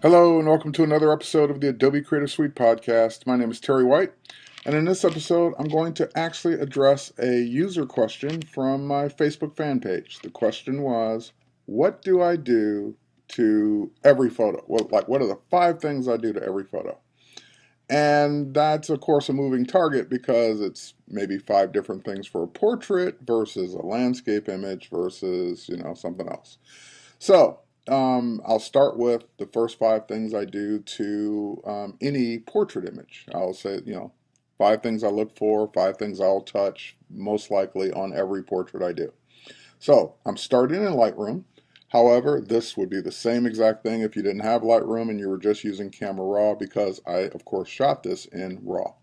Hello and welcome to another episode of the Adobe Creative Suite podcast. My name is Terry White, and in this episode, I'm going to actually address a user question from my Facebook fan page. The question was, what do I do to every photo? What are the 5 things I do to every photo? And that's, of course, a moving target because it's maybe 5 different things for a portrait versus a landscape image versus, something else. So, I'll start with the first 5 things I do to any portrait image. I'll say, 5 things I look for, 5 things I'll touch, most likely on every portrait I do. So, I'm starting in Lightroom. However, this would be the same exact thing if you didn't have Lightroom and you were just using Camera Raw because I, of course, shot this in RAW.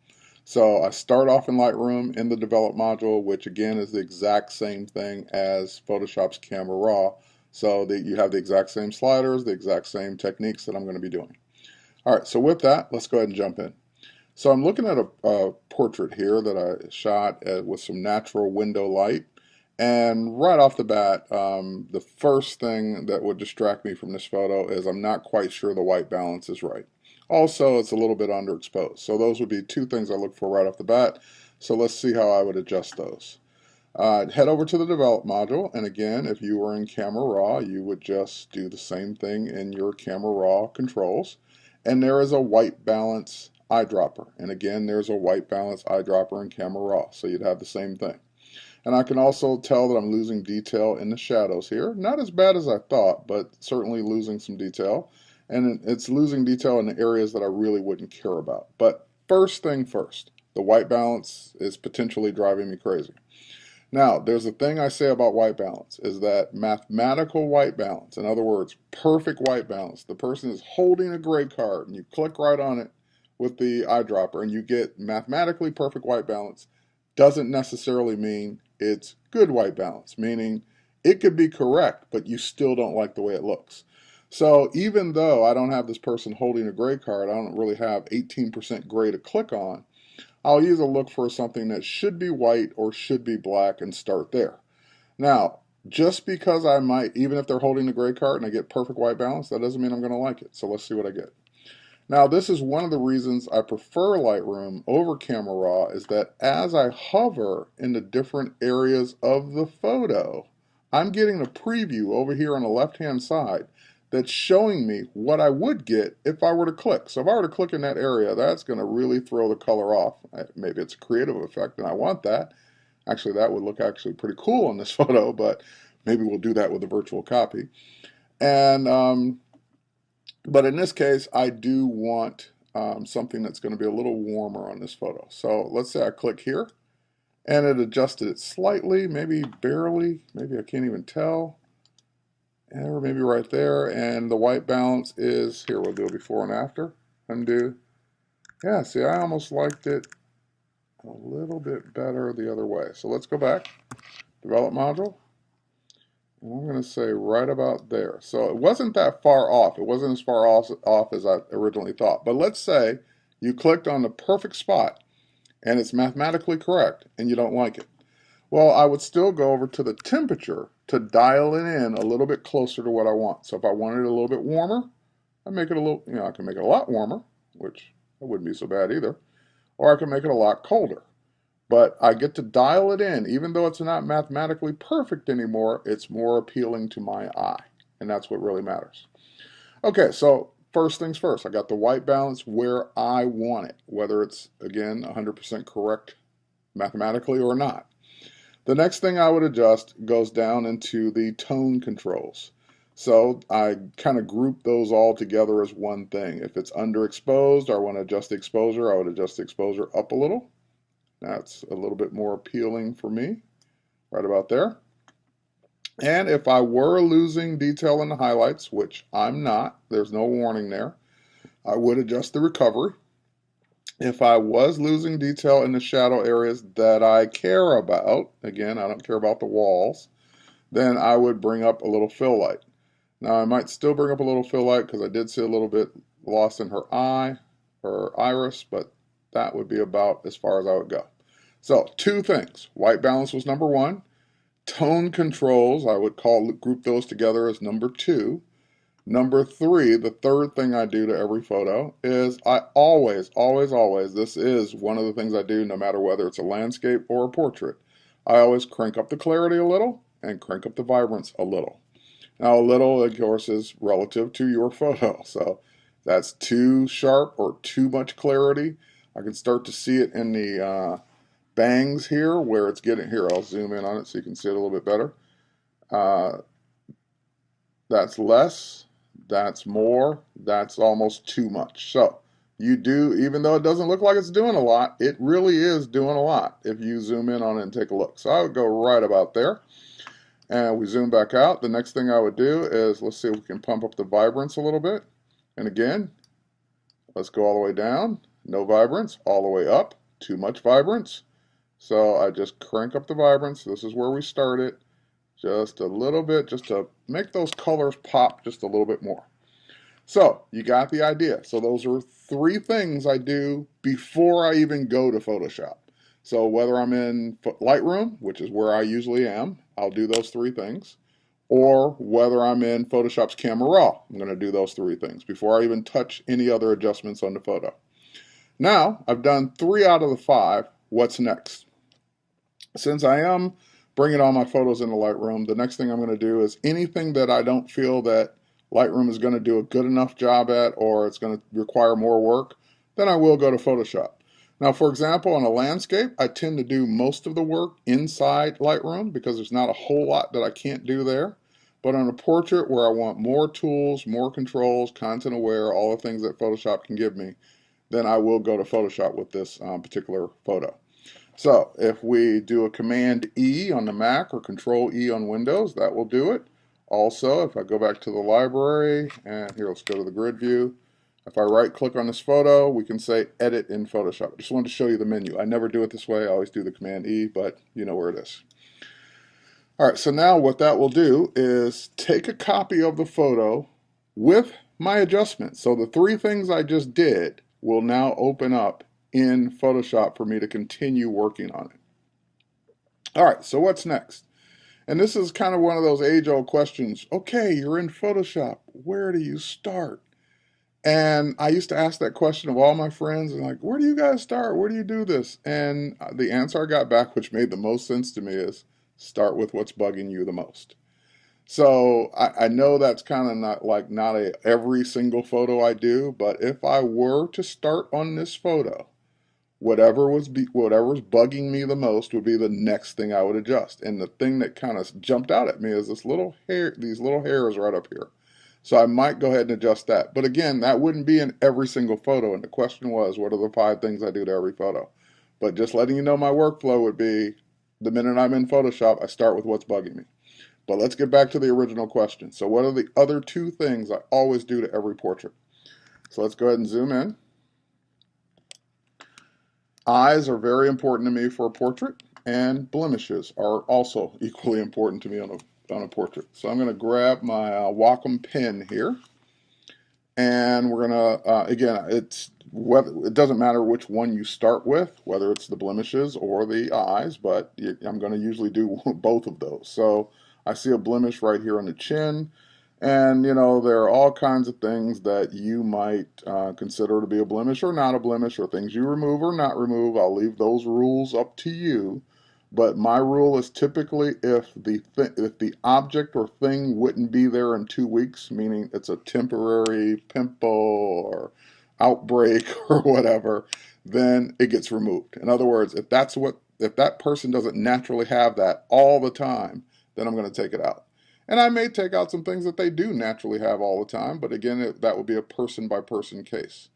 So I start off in Lightroom in the Develop module, which again is the exact same thing as Photoshop's Camera Raw. So that you have the exact same sliders, the exact same techniques that I'm going to be doing. All right, so with that, let's go ahead and jump in. So I'm looking at a portrait here that I shot with some natural window light. And right off the bat, the first thing that would distract me from this photo is I'm not quite sure the white balance is right. Also, it's a little bit underexposed. So those would be 2 things I look for right off the bat. So let's see how I would adjust those. Head over to the Develop module, and again, if you were in Camera Raw, you would just do the same thing in your Camera Raw controls. And there is a white balance eyedropper. And again, there's a white balance eyedropper in Camera Raw, so you'd have the same thing. And I can also tell that I'm losing detail in the shadows here. Not as bad as I thought, but certainly losing some detail. And it's losing detail in the areas that I really wouldn't care about. But first thing first, the white balance is potentially driving me crazy. Now, there's a thing I say about white balance is that mathematical white balance, in other words, perfect white balance, the person is holding a gray card and you click right on it with the eyedropper and you get mathematically perfect white balance, doesn't necessarily mean it's good white balance, meaning it could be correct, but you still don't like the way it looks. So even though I don't have this person holding a gray card, I don't really have 18% gray to click on, I'll use a look for something that should be white or should be black and start there. Now, just because I might, even if they're holding a gray card and I get perfect white balance, that doesn't mean I'm going to like it. So let's see what I get. Now, this is one of the reasons I prefer Lightroom over Camera Raw is that as I hover in the different areas of the photo, I'm getting a preview over here on the left-hand side that's showing me what I would get if I were to click. So if I were to click in that area, that's going to really throw the color off. Maybe it's a creative effect and I want that. Actually, that would look actually pretty cool on this photo, but maybe we'll do that with a virtual copy. And but in this case, I do want something that's going to be a little warmer on this photo. So let's say I click here and it adjusted it slightly, maybe barely, maybe I can't even tell. Or maybe right there, and the white balance is, here we'll do a before and after, undo. Yeah, see, I almost liked it a little bit better the other way. So let's go back, Develop module, and I'm going to say right about there. So it wasn't that far off. It wasn't as far off as I originally thought. But let's say you clicked on the perfect spot and it's mathematically correct and you don't like it. Well, I would still go over to the temperature to dial it in a little bit closer to what I want. So if I wanted it a little bit warmer, I make it a little, I can make it a lot warmer, which that wouldn't be so bad either. Or I can make it a lot colder. But I get to dial it in. Even though it's not mathematically perfect anymore, it's more appealing to my eye. And that's what really matters. Okay, so first things first, I got the white balance where I want it, whether it's, again, 100% correct mathematically or not. The next thing I would adjust goes down into the tone controls. So I kind of group those all together as one thing. If it's underexposed, I want to adjust the exposure, I would adjust the exposure up a little. That's a little bit more appealing for me, right about there. And if I were losing detail in the highlights, which I'm not, there's no warning there, I would adjust the recovery. If I was losing detail in the shadow areas that I care about, again, I don't care about the walls, then I would bring up a little fill light. Now I might still bring up a little fill light because I did see a little bit lost in her eye, her iris, but that would be about as far as I would go. So 2 things. White balance was number 1. Tone controls, I would group those together as number 2. Number three, the third thing I do to every photo is I always, this is one of the things I do no matter whether it's a landscape or a portrait. I always crank up the clarity a little and crank up the vibrance a little. Now, a little, of course, is relative to your photo. So that's too sharp or too much clarity. I can start to see it in the bangs here where it's getting, here, I'll zoom in on it so you can see it a little bit better. Uh, that's less, that's more, that's almost too much. So you do, even though it doesn't look like it's doing a lot, it really is doing a lot if you zoom in on it and take a look. So I would go right about there. And we zoom back out. The next thing I would do is, let's see if we can pump up the vibrance a little bit. And again, let's go all the way down. No vibrance. All the way up. Too much vibrance. So I just crank up the vibrance. This is where we start it. Just a little bit, just to make those colors pop just a little bit more. So you got the idea. So those are three things I do before I even go to Photoshop. So whether I'm in Lightroom, which is where I usually am, I'll do those three things. Or whether I'm in Photoshop's Camera Raw, I'm going to do those three things before I even touch any other adjustments on the photo. Now, I've done 3 out of the 5. What's next? Since I am bringing all my photos into Lightroom, the next thing I'm going to do is anything that I don't feel that Lightroom is going to do a good enough job at, or it's going to require more work, then I will go to Photoshop. Now, for example, on a landscape, I tend to do most of the work inside Lightroom because there's not a whole lot that I can't do there. But on a portrait where I want more tools, more controls, content aware, all the things that Photoshop can give me, then I will go to Photoshop with this particular photo. So if we do a Command E on the Mac or Control E on Windows, that will do it. Also, if I go back to the library, and here, let's go to the grid view. If I right click on this photo, we can say Edit in Photoshop. Just wanted to show you the menu. I never do it this way. I always do the Command E, but you know where it is. All right, so now what that will do is take a copy of the photo with my adjustments. So the three things I just did will now open up in Photoshop for me to continue working on it. All right, so what's next? And this is kind of one of those age-old questions. Okay, you're in Photoshop. Where do you start? And I used to ask that question of all my friends, and like, where do you guys start? Where do you do this? And the answer I got back, which made the most sense to me, is start with what's bugging you the most. So I know that's kind of not a every single photo I do, but if I were to start on this photo, whatever's bugging me the most would be the next thing I would adjust. And the thing that kind of jumped out at me is this little hair, these little hairs right up here. So I might go ahead and adjust that. But again, that wouldn't be in every single photo. And the question was, what are the 5 things I do to every photo? But just letting you know my workflow would be the minute I'm in Photoshop, I start with what's bugging me. But let's get back to the original question. So what are the other 2 things I always do to every portrait? So let's go ahead and zoom in. Eyes are very important to me for a portrait, and blemishes are also equally important to me on a portrait. So I'm going to grab my Wacom pen here, and we're going to, again, it doesn't matter which one you start with, whether it's the blemishes or the eyes, but I'm going to usually do both of those. So I see a blemish right here on the chin. And, you know, there are all kinds of things that you might consider to be a blemish or not a blemish, or things you remove or not remove. I'll leave those rules up to you. But my rule is typically if the object or thing wouldn't be there in 2 weeks, meaning it's a temporary pimple or outbreak or whatever, then it gets removed. In other words, if that person doesn't naturally have that all the time, then I'm going to take it out. And I may take out some things that they do naturally have all the time, but again, that would be a person-by-person case.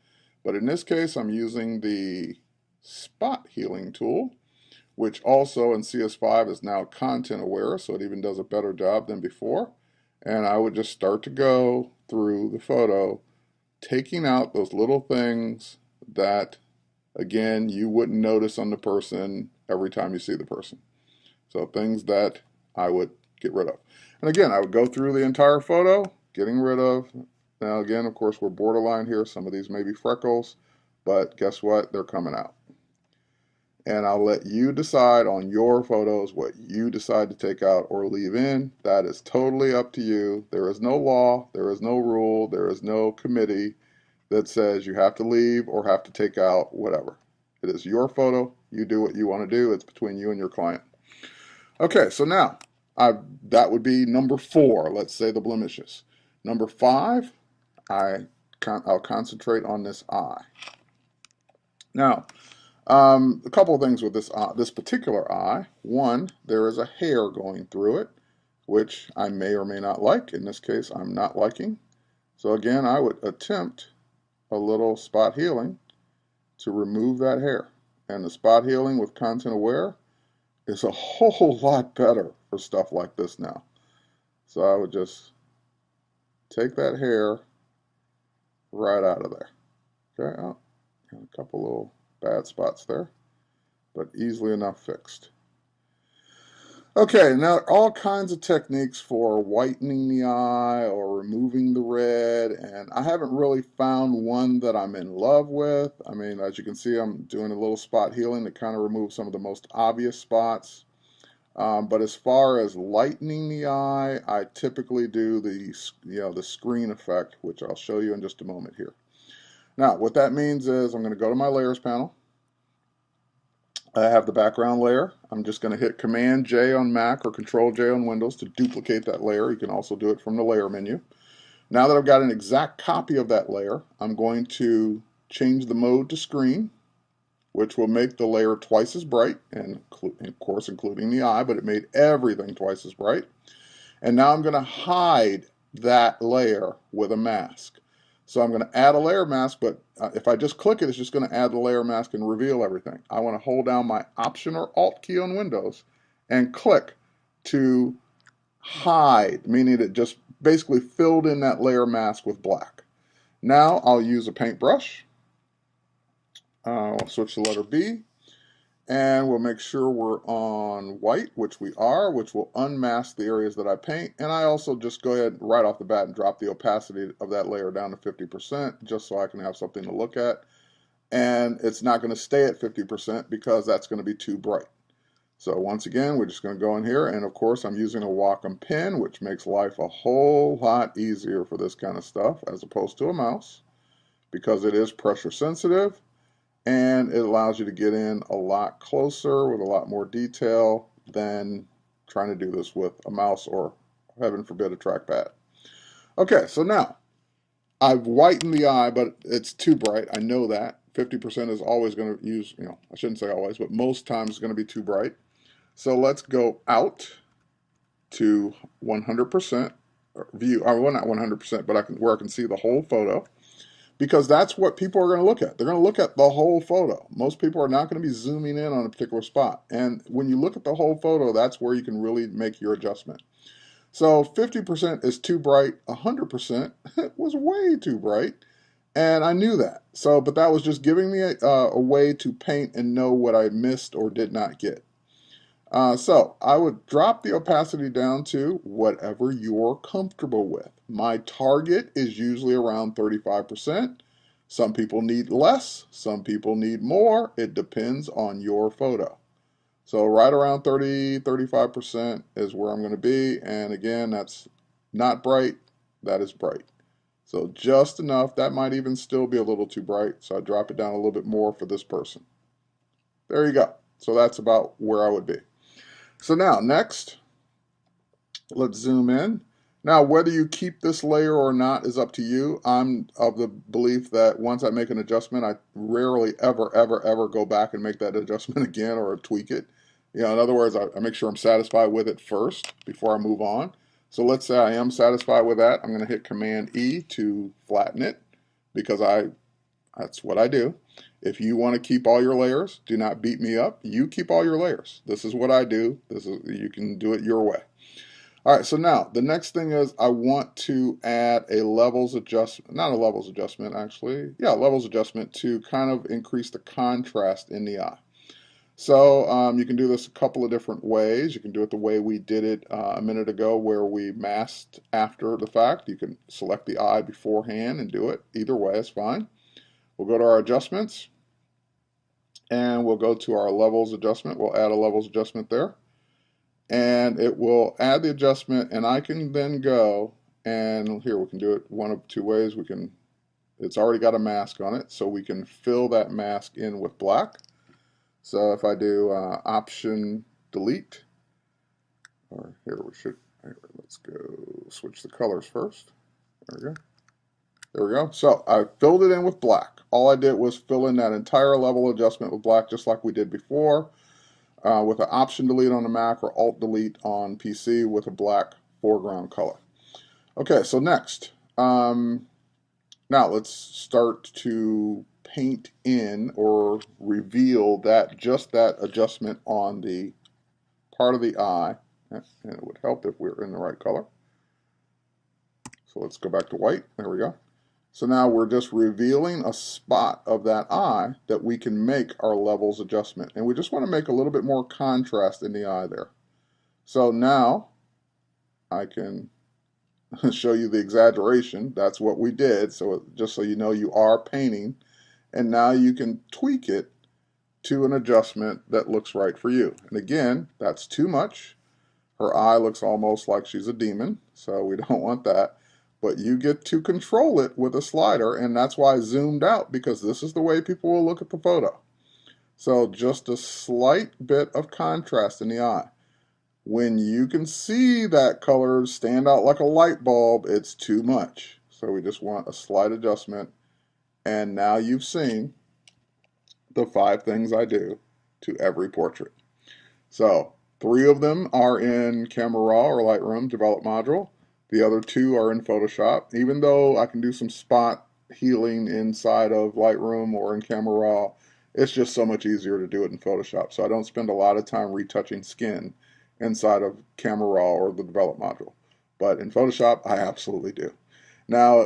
But in this case, I'm using the spot healing tool, which also in CS5 is now content aware, so it even does a better job than before. And I would just start to go through the photo, taking out those little things that, again, you wouldn't notice on the person every time you see the person. So things that I would get rid of. And again, I would go through the entire photo, getting rid of. Now again, of course, we're borderline here. Some of these may be freckles, but guess what? They're coming out. and I'll let you decide on your photos what you decide to take out or leave in. That is totally up to you. There is no law, there is no rule, there is no committee that says you have to leave or have to take out whatever. It is your photo. You do what you want to do. It's between you and your client. Okay, so now that would be number 4. Let's say the blemishes. Number 5, I'll concentrate on this eye. Now, a couple of things with this particular eye. One, there is a hair going through it, which I may or may not like. In this case, I'm not liking. So again, I would attempt a little spot healing to remove that hair. And the spot healing with content aware is a whole lot better for stuff like this now. So I would just take that hair right out of there. Okay, oh, a couple little bad spots there, but easily enough fixed. Okay, now all kinds of techniques for whitening the eye or removing the red, and I haven't really found one that I'm in love with. I mean, as you can see, I'm doing a little spot healing to kind of remove some of the most obvious spots. But as far as lightening the eye, I typically do the screen effect, which I'll show you in just a moment here. Now, what that means is I'm going to go to my layers panel. I have the background layer. I'm just going to hit Command J on Mac or Control J on Windows to duplicate that layer. You can also do it from the layer menu. Now that I've got an exact copy of that layer, I'm going to change the mode to screen, which will make the layer twice as bright, and of course including the eye, but it made everything twice as bright. And now I'm going to hide that layer with a mask. So I'm going to add a layer mask, but if I just click it, it's just going to add the layer mask and reveal everything. I want to hold down my Option or Alt key on Windows and click to hide, meaning it just basically filled in that layer mask with black. Now I'll use a paintbrush. I'll switch to letter B, and we'll make sure we're on white, which we are, which will unmask the areas that I paint. And I also just go ahead right off the bat and drop the opacity of that layer down to 50%, just so I can have something to look at. And it's not going to stay at 50% because that's going to be too bright. So once again, we're just going to go in here, and of course I'm using a Wacom pen, which makes life a whole lot easier for this kind of stuff as opposed to a mouse, because it is pressure sensitive. And it allows you to get in a lot closer with a lot more detail than trying to do this with a mouse or, heaven forbid, a trackpad. Okay, so now I've whitened the eye, but it's too bright. I know that. 50% is always going to use, I shouldn't say always, but most times it's going to be too bright. So let's go out to 100% view. Well, not 100%, but where I can see the whole photo. Because that's what people are going to look at. They're going to look at the whole photo. Most people are not going to be zooming in on a particular spot. And when you look at the whole photo, that's where you can really make your adjustment. So 50% is too bright. 100% was way too bright. And I knew that. But that was just giving me a way to paint and know what I missed or did not get. So I would drop the opacity down to whatever you're comfortable with. My target is usually around 35%. Some people need less, some people need more. It depends on your photo. So right around 30, 35% is where I'm going to be. And again, that's not bright, that is bright. So just enough. That might even still be a little too bright. So I drop it down a little bit more for this person. There you go. So that's about where I would be. So now, next, let's zoom in. Now, whether you keep this layer or not is up to you. I'm of the belief that once I make an adjustment, I rarely ever go back and make that adjustment again or tweak it. In other words, I make sure I'm satisfied with it first before I move on. So let's say I am satisfied with that. I'm going to hit Command E to flatten it because that's what I do. If you want to keep all your layers, do not beat me up. You keep all your layers. This is what I do. You can do it your way. All right, so now the next thing is I want to add a levels adjustment, not a levels adjustment actually, levels adjustment to kind of increase the contrast in the eye. So you can do this a couple of different ways. You can do it the way we did it a minute ago where we masked after the fact. You can select the eye beforehand and do it. Either way is fine. We'll go to our adjustments, and we'll go to our levels adjustment. We'll add a levels adjustment there, and it will add the adjustment, and I can then go, and here we can do it one of two ways. It's already got a mask on it, so we can fill that mask in with black. So if I do Option Delete, or let's go switch the colors first. There we go. There we go. So I filled it in with black. All I did was fill in that entire level adjustment with black, just like we did before, with an Option Delete on the Mac or Alt Delete on PC with a black foreground color. Okay, so next, now let's start to paint in or reveal just that adjustment on the part of the eye, and it would help if we were in the right color. So let's go back to white. There we go. So now we're just revealing a spot of that eye that we can make our levels adjustment. And we just want to make a little bit more contrast in the eye there. So now I can show you the exaggeration. That's what we did. So just so you know, you are painting. And now you can tweak it to an adjustment that looks right for you. And again, that's too much. Her eye looks almost like she's a demon, so we don't want that. But you get to control it with a slider, and that's why I zoomed out, because this is the way people will look at the photo. So just a slight bit of contrast in the eye. When you can see that color stand out like a light bulb, it's too much. So we just want a slight adjustment, and now you've seen the 5 things I do to every portrait. So 3 of them are in Camera Raw or Lightroom Develop Module. The other 2 are in Photoshop. Even though I can do some spot healing inside of Lightroom or in Camera Raw, it's just so much easier to do it in Photoshop. So I don't spend a lot of time retouching skin inside of Camera Raw or the Develop Module. But in Photoshop, I absolutely do. Now,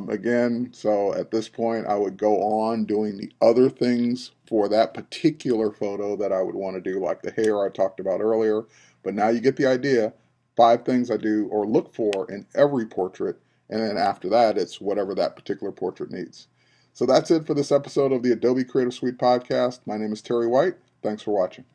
again, so at this point, I would go on doing the other things for that particular photo that I would want to do, like the hair I talked about earlier. But now you get the idea. 5 things I do or look for in every portrait, and then after that, it's whatever that particular portrait needs. So that's it for this episode of the Adobe Creative Suite podcast. My name is Terry White. Thanks for watching.